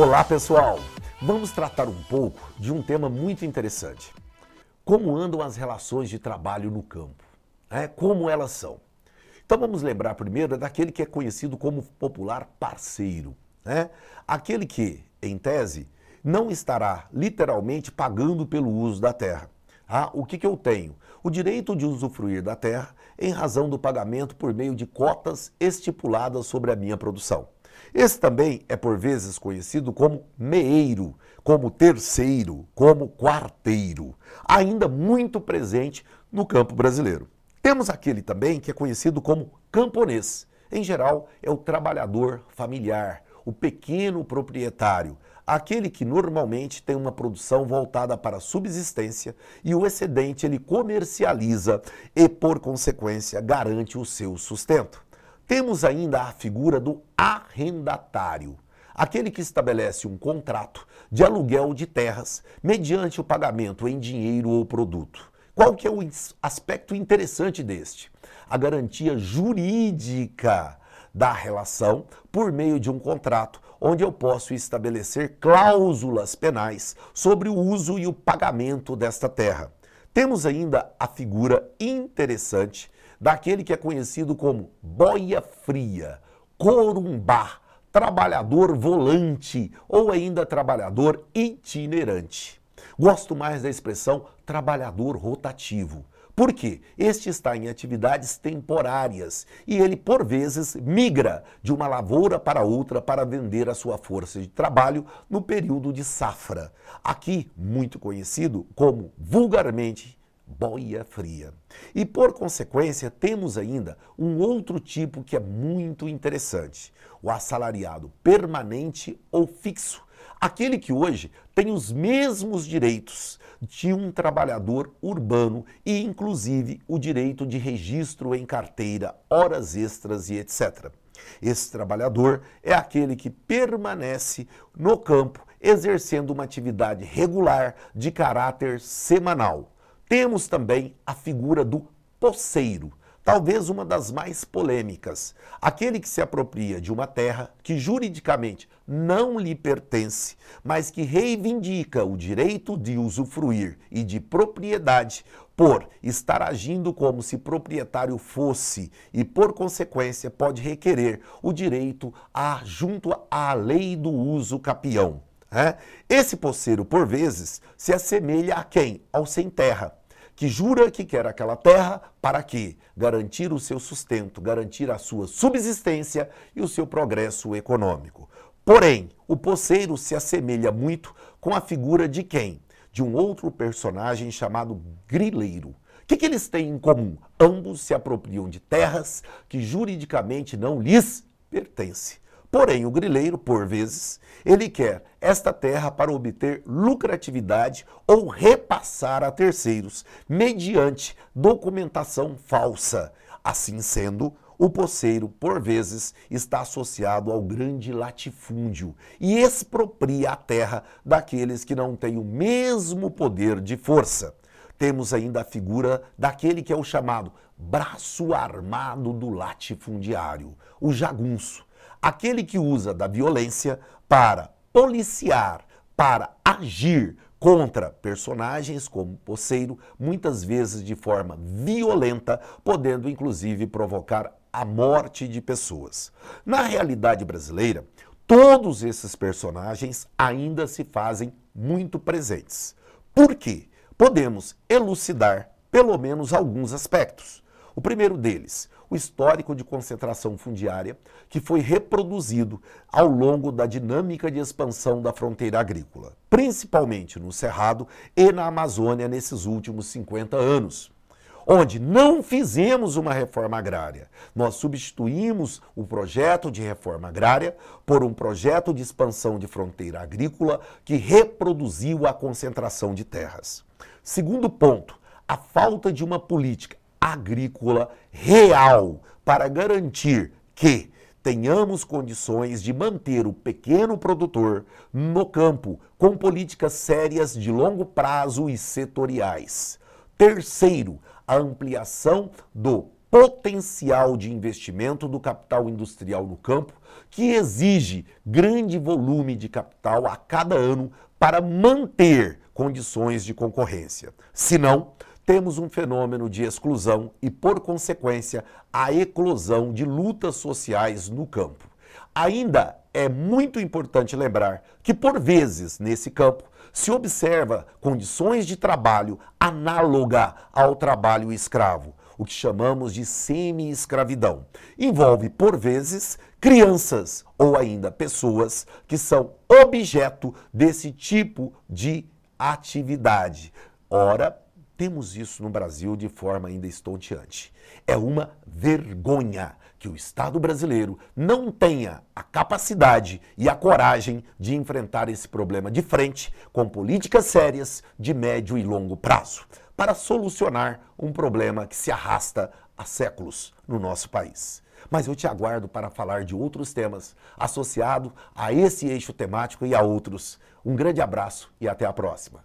Olá pessoal, vamos tratar um pouco de um tema muito interessante. Como andam as relações de trabalho no campo? Como elas são? Então vamos lembrar primeiro daquele que é conhecido como popular parceiro. Aquele que, em tese, não estará literalmente pagando pelo uso da terra. O que eu tenho? O direito de usufruir da terra em razão do pagamento por meio de cotas estipuladas sobre a minha produção. Esse também é por vezes conhecido como meeiro, como terceiro, como quarteiro, ainda muito presente no campo brasileiro. Temos aquele também que é conhecido como camponês. Em geral, é o trabalhador familiar, o pequeno proprietário, aquele que normalmente tem uma produção voltada para a subsistência e o excedente ele comercializa e, por consequência, garante o seu sustento. Temos ainda a figura do arrendatário, aquele que estabelece um contrato de aluguel de terras mediante o pagamento em dinheiro ou produto. Qual que é o aspecto interessante deste? A garantia jurídica da relação por meio de um contrato, onde eu posso estabelecer cláusulas penais sobre o uso e o pagamento desta terra. Temos ainda a figura interessante daquele que é conhecido como boia fria, corumbá, trabalhador volante ou ainda trabalhador itinerante. Gosto mais da expressão trabalhador rotativo. Por quê? Este está em atividades temporárias e ele, por vezes, migra de uma lavoura para outra para vender a sua força de trabalho no período de safra. Aqui, muito conhecido como, vulgarmente, boia fria. E, por consequência, temos ainda um outro tipo que é muito interessante, o assalariado permanente ou fixo. Aquele que hoje tem os mesmos direitos de um trabalhador urbano e, inclusive, o direito de registro em carteira, horas extras e etc. Esse trabalhador é aquele que permanece no campo, exercendo uma atividade regular de caráter semanal. Temos também a figura do poceiro, talvez uma das mais polêmicas. Aquele que se apropria de uma terra que juridicamente não lhe pertence, mas que reivindica o direito de usufruir e de propriedade por estar agindo como se proprietário fosse e, por consequência, pode requerer o direito junto à lei do uso capião. Esse poceiro, por vezes, se assemelha a quem? Ao sem terra, que jura que quer aquela terra para quê? Garantir o seu sustento, garantir a sua subsistência e o seu progresso econômico. Porém, o poceiro se assemelha muito com a figura de quem? De um outro personagem chamado grileiro. O que eles têm em comum? Ambos se apropriam de terras que juridicamente não lhes pertencem. Porém, o grileiro, por vezes, ele quer esta terra para obter lucratividade ou repassar a terceiros, mediante documentação falsa. Assim sendo, o poceiro, por vezes, está associado ao grande latifúndio e expropria a terra daqueles que não têm o mesmo poder de força. Temos ainda a figura daquele que é o chamado braço armado do latifundiário, o jagunço. Aquele que usa da violência para policiar, para agir contra personagens como poceiro, muitas vezes de forma violenta, podendo inclusive provocar a morte de pessoas. Na realidade brasileira, todos esses personagens ainda se fazem muito presentes. Por quê? Podemos elucidar pelo menos alguns aspectos. O primeiro deles, o histórico de concentração fundiária que foi reproduzido ao longo da dinâmica de expansão da fronteira agrícola, principalmente no Cerrado e na Amazônia nesses últimos 50 anos, onde não fizemos uma reforma agrária. Nós substituímos o projeto de reforma agrária por um projeto de expansão de fronteira agrícola que reproduziu a concentração de terras. Segundo ponto, a falta de uma política agrícola real para garantir que tenhamos condições de manter o pequeno produtor no campo com políticas sérias de longo prazo e setoriais. Terceiro, a ampliação do potencial de investimento do capital industrial no campo, que exige grande volume de capital a cada ano para manter condições de concorrência. Senão, temos um fenômeno de exclusão e, por consequência, a eclosão de lutas sociais no campo. Ainda é muito importante lembrar que, por vezes, nesse campo, se observa condições de trabalho análoga ao trabalho escravo, o que chamamos de semi-escravidão. Envolve, por vezes, crianças ou ainda pessoas que são objeto desse tipo de atividade. Ora, temos isso no Brasil de forma ainda estonteante. É uma vergonha que o Estado brasileiro não tenha a capacidade e a coragem de enfrentar esse problema de frente com políticas sérias de médio e longo prazo, para solucionar um problema que se arrasta há séculos no nosso país. Mas eu te aguardo para falar de outros temas associados a esse eixo temático e a outros. Um grande abraço e até a próxima.